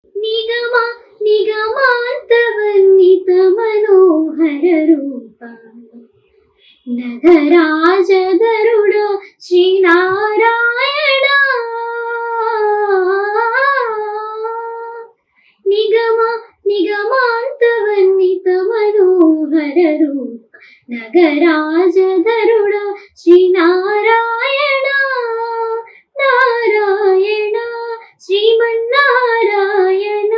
నిగమ నిగమాంతవర్ణిత మనోహర రూప నగరాజధరుడ శ్రీనారాయణ నిగమ నిగమాంతవర్ణిత మనోహర రూప నగరాజధరుడ శ్రీనారాయణ నారాయణ శ్రీమన్నారాయణ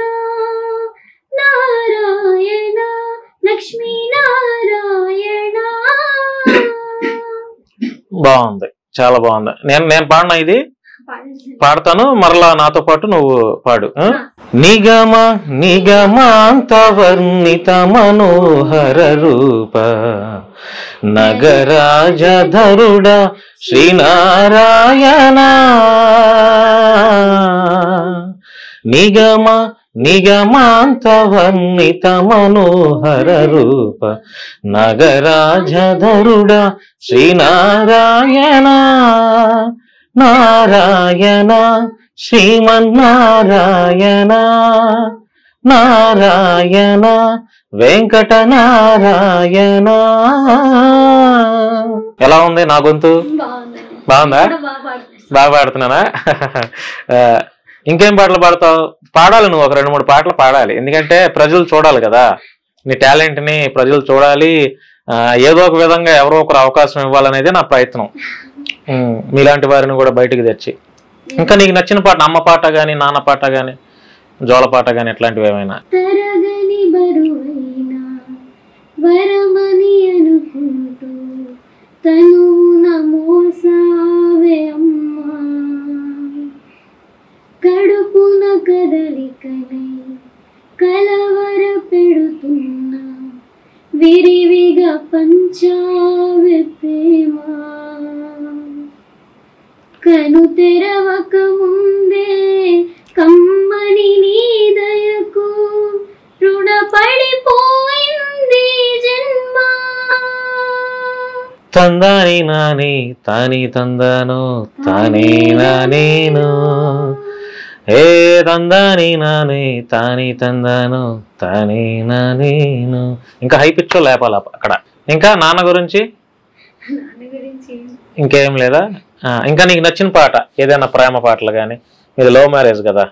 నారాయణ లక్ష్మీనారాయణ. బాగుంది, చాలా బాగుంది. నేను పాడినా ఇది పాడతాను, మరలా నాతో పాటు నువ్వు పాడు. నిగమ నిగమాంతవర్ణిత మనోహర రూప నగరాజధరుడ శ్రీనారాయణ నిగమ నిగమాంతవర్ణిత మనోహర రూప నగరాజధరుడ శ్రీనారాయణ నారాయణ శ్రీమన్నారాయణ నారాయణ వెంకటనారాయణ. ఎలా ఉంది నా గొంతు? బాగుందా? బాగా పాడుతున్నానా? ఇంకేం పాటలు పాడతావు? పాడాలి, నువ్వు ఒక 2-3 పాటలు పాడాలి. ఎందుకంటే ప్రజలు చూడాలి కదా నీ టాలెంట్ ని, ప్రజలు చూడాలి. ఏదో ఒక విధంగా ఎవరో ఒకరు అవకాశం ఇవ్వాలనేది నా ప్రయత్నం. మీలాంటి వారిని కూడా బయటకు తెచ్చి, ఇంకా నీకు నచ్చిన పాట, అమ్మ పాట గాని, నాన్న పాట గాని, జోల పాట గాని, ఇట్లాంటివి ఏమైనా? తరగని బరువైన వరమని అనుకుంటూ తనున మోసావే అమ్మా, కడుపున కదలికనై కలవర పెడుతున్నా విరివిగా పంచావే ప్రేమ, కను తెరవక ముందే కమ్మని నీ దయకు రుణపడిపోయింది జన్మ. తందాని నాని తాని తందాను తానే నానేను, ఏ తందాని నాని తాని తందాను తానే నానేను. ఇంకా హై పిచ్ లేపాల అక్కడ. ఇంకా నాన్న గురించి ఇంకేం లేదా? ఇంకా నీకు నచ్చిన పాట ఏదైనా, ప్రేమ పాటలు కానీ? ఇది లవ్ మ్యారేజ్ కదా,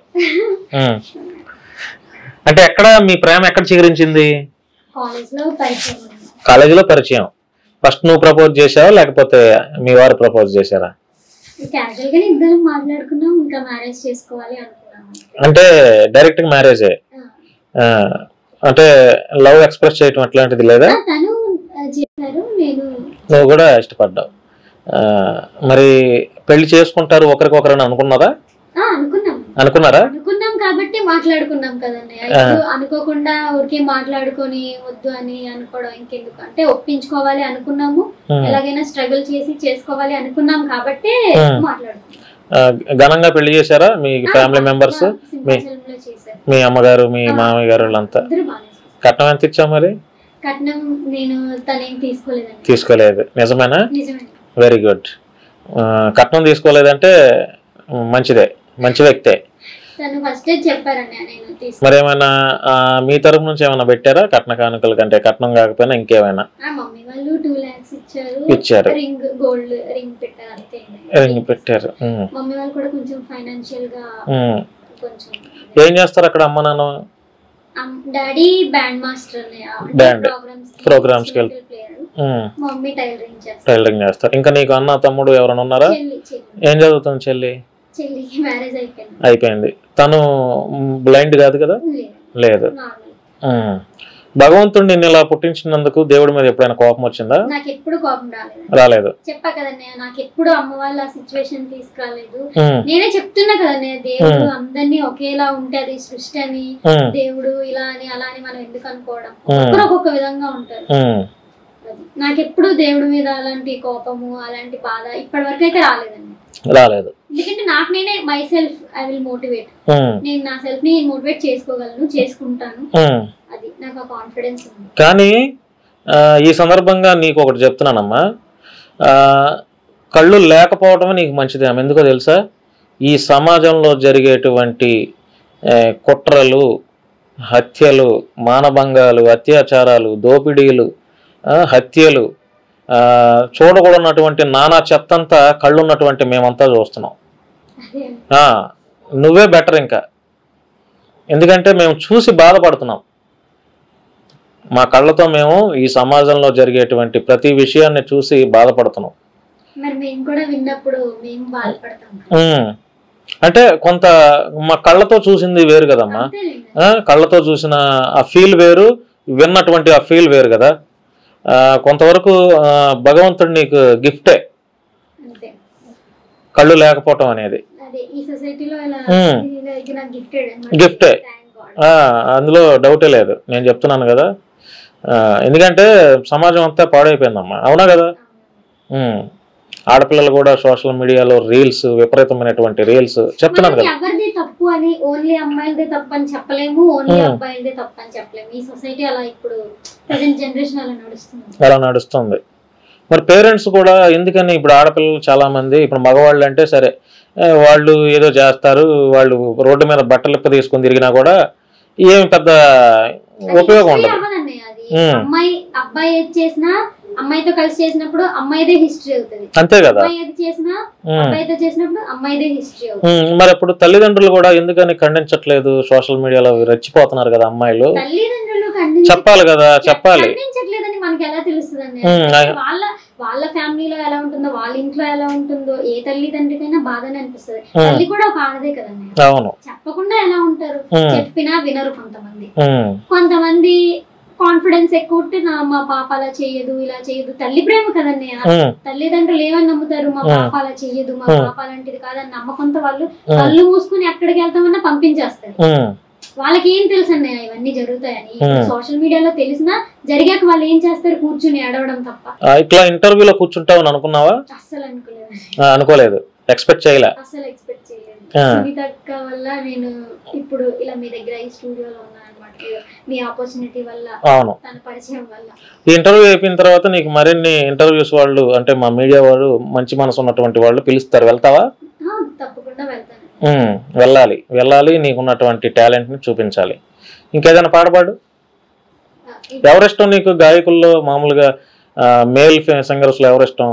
అంటే ఎక్కడ మీ ప్రేమ ఎక్కడ చిగురించింది? కాలేజీలో పరిచయం. ఫస్ట్ నువ్వు ప్రపోజ్ చేసావా లేకపోతే మీ వారు ప్రపోజ్ చేశారా? అంటే డైరెక్ట్ గా మ్యారేజే, అంటే లవ్ ఎక్స్ప్రెస్ చేయటం అట్లాంటిది లేదా? నువ్వు కూడా ఇష్టపడ్డావు. మరి పెళ్లి చేసుకుంటారు ఒకరికొకరని అనుకున్నారా? అనుకున్నారా? అనుకున్నాం కాబట్టి మాట్లాడుకున్నాం కదండి. అనుకోకుండా ఊరికే మాట్లాడుకొని వద్దు అని అనుకోవడం ఇంకెందుకు, అంటే ఒప్పించుకోవాలి అనుకున్నాము, ఎలాగైనా స్ట్రగుల్ చేసి చేసుకోవాలి అనుకున్నాం కాబట్టి మాట్లాడుకున్నాం. ఘనంగా పెళ్లి చేశారా మీ ఫ్యామిలీ మెంబర్స్? మీ అమ్మగారు, మీ మామయ్య గారు వాళ్ళంతా? కట్నం ఎంత ఇచ్చావు మరి? కట్నం నేను తనేం తీసుకోలేదండి. తీసుకోలేదు? నిజమేనా? Very good. కట్నం తీసుకోలేదంటే మంచిదే, మంచి వ్యక్తే. మరి ఏమైనా మీ తరఫు నుంచి ఏమైనా పెట్టారా కట్న కానుకల కంటే? కట్నం కాకపోయినా ఇంకేమైనా ఇచ్చారు? రింగ్ పెట్టారు. ఏం చేస్తారు అక్కడ అమ్మ నాన్న? Daddy band master, band programs కి టైలరింగ్ చేస్తారు. ఇంకా నీకు అన్న తమ్ముడు ఎవరైనా ఉన్నారా? ఏం చదువుతుంది చెల్లి? అయిపోయింది. తను బ్లైండ్ కాదు కదా? లేదు. భగవంతుడు నిన్ను ఇలా పుట్టించినందుకు దేవుడి మీద ఎప్పుడైనా కోపం వచ్చిందా? నాకు ఎప్పుడు కోపం రాలేదు. చెప్పా కదన్నయ్య, నాకు ఎప్పుడు అమ్మ వాళ్ళ సిచ్యువేషన్ తీసుకురాలేదు. నేనే చెప్తున్నా కదన్నయ్య, దేవుడు అందరినీ ఒకేలా ఉంటే అది సృష్టి అని, దేవుడు ఇలా అని అలా అని మనం ఎందుకు అనుకోవడం, ఒక్కొక్క విధంగా ఉంటారు. నాకెప్పుడు దేవుడి మీద అలాంటి కోపము, అలాంటి బాధ ఇప్పటి వరకు అయితే రాలేదండి. ఎందుకంటే నాకు నేనే my self I will motivate. నేను నా సెల్ఫ్ ని మోటివేట్ చేసుకోగలను, చేసుకుంటాను. అది నాకు ఆ కాన్ఫిడెన్స్ ఉంది. కానీ ఈ సందర్భంగా నీకు ఒకటి చెప్తున్నానమ్మా, కళ్ళు లేకపోవడం నీకు మంచిదే. ఎందుకో తెలుసా? ఈ సమాజంలో జరిగేటువంటి కుట్రలు, హత్యలు, మానభంగాలు, అత్యాచారాలు, దోపిడీలు, హత్యలు, చూడకూడనటువంటి నానా చెత్తంతా కళ్ళున్నటువంటి మేమంతా చూస్తున్నాం. నువ్వే బెటర్ ఇంకా, ఎందుకంటే మేము చూసి బాధపడుతున్నాం. మా కళ్ళతో మేము ఈ సమాజంలో జరిగేటువంటి ప్రతి విషయాన్ని చూసి బాధపడుతున్నాం. అంటే కొంత మా కళ్ళతో చూసింది వేరు కదమ్మా, కళ్ళతో చూసిన ఆ ఫీల్ వేరు, విన్నటువంటి ఆ ఫీల్ వేరు కదా. కొంతవరకు భగవంతుడు నీకు గిఫ్టే కళ్ళు లేకపోవటం అనేది, గిఫ్టే, అందులో డౌటే లేదు. నేను చెప్తున్నాను కదా, ఎందుకంటే సమాజం అంతా పాడైపోయిందమ్మా, అవునా కదా. ఆడపిల్లలు కూడా సోషల్ మీడియాలో రీల్స్, విపరీతమైనటువంటి రీల్స్ చెప్తున్నాను కదా. ఎవరిది తప్పు అని ఓన్లీ అమ్మాయిలదే తప్పు అని చెప్పలేము, ఓన్లీ అబ్బాయిలదే తప్పు అని చెప్పలేము. ఈ సొసైటీ అలా ఇప్పుడు ప్రెజెంట్ జనరేషన్ అలా నడుస్తుంది. మరి పేరెంట్స్ కూడా ఎందుకని, ఇప్పుడు ఆడపిల్లలు చాలా మంది, ఇప్పుడు మగవాళ్ళు అంటే సరే వాళ్ళు ఏదో చేస్తారు, వాళ్ళు రోడ్డు మీద బట్టలు తీసుకొని తిరిగినా కూడా ఏమి పెద్ద ఉపయోగం ఉండదు. అమ్మాయి అబ్బాయి ఏది చేసినా అమ్మాయితో కలిసి చేసినప్పుడు అమ్మాయిదే హిస్టరీ అవుతుంది, అంతే కదా. ఏది చేసినా అబ్బాయితో చేసినప్పుడు అమ్మాయిదే హిస్టరీ అవుతుంది. మరి ఇప్పుడు తల్లిదండ్రులు కూడా ఎందుకని ఖండించట్లేదు? సోషల్ మీడియాలో రెచ్చిపోతున్నారు కదా అమ్మాయిలు, తల్లిదండ్రులు చెప్పాలి కదా, చెప్పాలి. ఖండించట్లేదని మనకి ఎలా తెలుస్తుంది అండి? వాళ్ళ ఫ్యామిలీలో ఎలా ఉంటుందో, వాళ్ళ ఇంట్లో ఎలా ఉంటుందో ఏ తల్లిదండ్రికైనా బాధనే అనిపిస్తుంది. తల్లి కూడా ఒక ఆడదే కదండి, చెప్పకుండా ఎలా ఉంటారు? చెప్పినా వినరు కొంతమంది కాన్ఫిడెన్స్ ఎక్కువ ఉంటే మా పాప అలా చెయ్యదు, ఇలా చెయ్యదు. తల్లి ప్రేమ కదండి, తల్లిదండ్రులు ఏమని నమ్ముతారు? మా పాప అలా చెయ్యదు, మా పాప అలాంటిది కాదని నమ్మకంతో వాళ్ళు కళ్ళు మూసుకుని ఎక్కడికి వెళ్తామన్నా పంపించేస్తారు. వాళ్ళకి ఏం తెలుసు అన్నయ్య ఇవన్నీ జరుగుతాయని? సోషల్ మీడియాలో తెలిసినా జరిగాక వాళ్ళు ఏం చేస్తారు? కూర్చుని ఏడవడం తప్ప. ఇట్లా ఇంటర్వ్యూలో కూర్చుంటావు అనుకున్నావా? అస్సలు అనుకోలేదు, ఎక్స్పెక్ట్ చేయలేదు. అసలు ఎక్స్పెక్ట్ చేయలేదు. సునీత అక్క వల్ల నేను ఇప్పుడు ఇలా మీ దగ్గర ఈ స్టూడియోలో ఉన్నాను అనమాట. మీ ఆపర్చునిటీ వల్ల, తన పరిచయం వల్ల. ఈ ఇంటర్వ్యూ అయిపోయిన తర్వాత నీకు మరిన్ని ఇంటర్వ్యూస్ వాళ్ళు, అంటే మా మీడియా వాళ్ళు, మంచి మనసు ఉన్నటువంటి వాళ్ళు పిలుస్తారు, వెళ్తావా? తప్పకుండా వెళ్తాను. వెళ్ళాలి, నీకున్నటువంటి టాలెంట్ ని చూపించాలి. ఇంకేదైనా పాడపాడు. ఎవరిష్టం నీకు గాయకుల్లో? మామూలుగా మేల్ సింగర్స్ లో ఎవరిష్టం?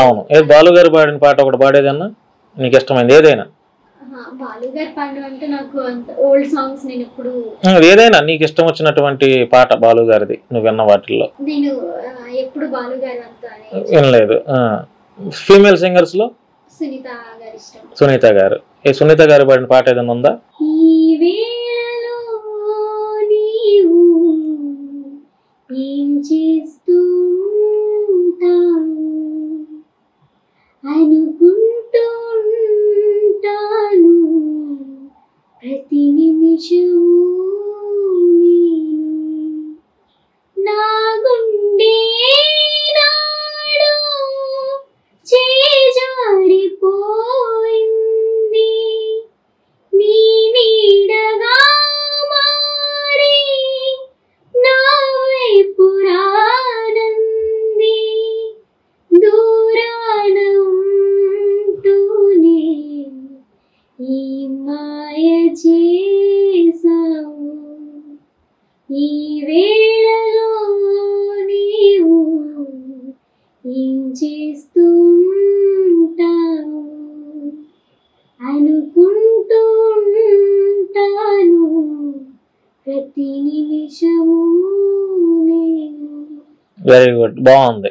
అవును, ఏది బాలు గారు పాడిన పాట ఒకటి పాడేదన్నా నీకు ఇష్టమైంది ఏదైనా? ఏదైనా నీకు ఇష్టం వచ్చినటువంటి పాట బాలు గారిది నువ్వు విన్న వాటిల్లో? వినలేదు. ఫీమేల్ సింగర్స్ లో సునీత గారు. ఏ సునీత గారు పాడిన పాట ఏదైనా ఉందా? అనుకుంటూ ఉంటాను ప్రతి నిమిషము నా గుండె నాడు చేజారిపోయింది నీ నీడగా మారి నా వైపు రానంది దూరాన ఉంటూనే ఈ మాయ చేసావు ఈ వేళలో నీవు ఏం చేస్తూ ఉంటావు అనుకుంటూ ఉంటాను ప్రతి నిమిషము. వెరీ గుడ్, బాగుంది.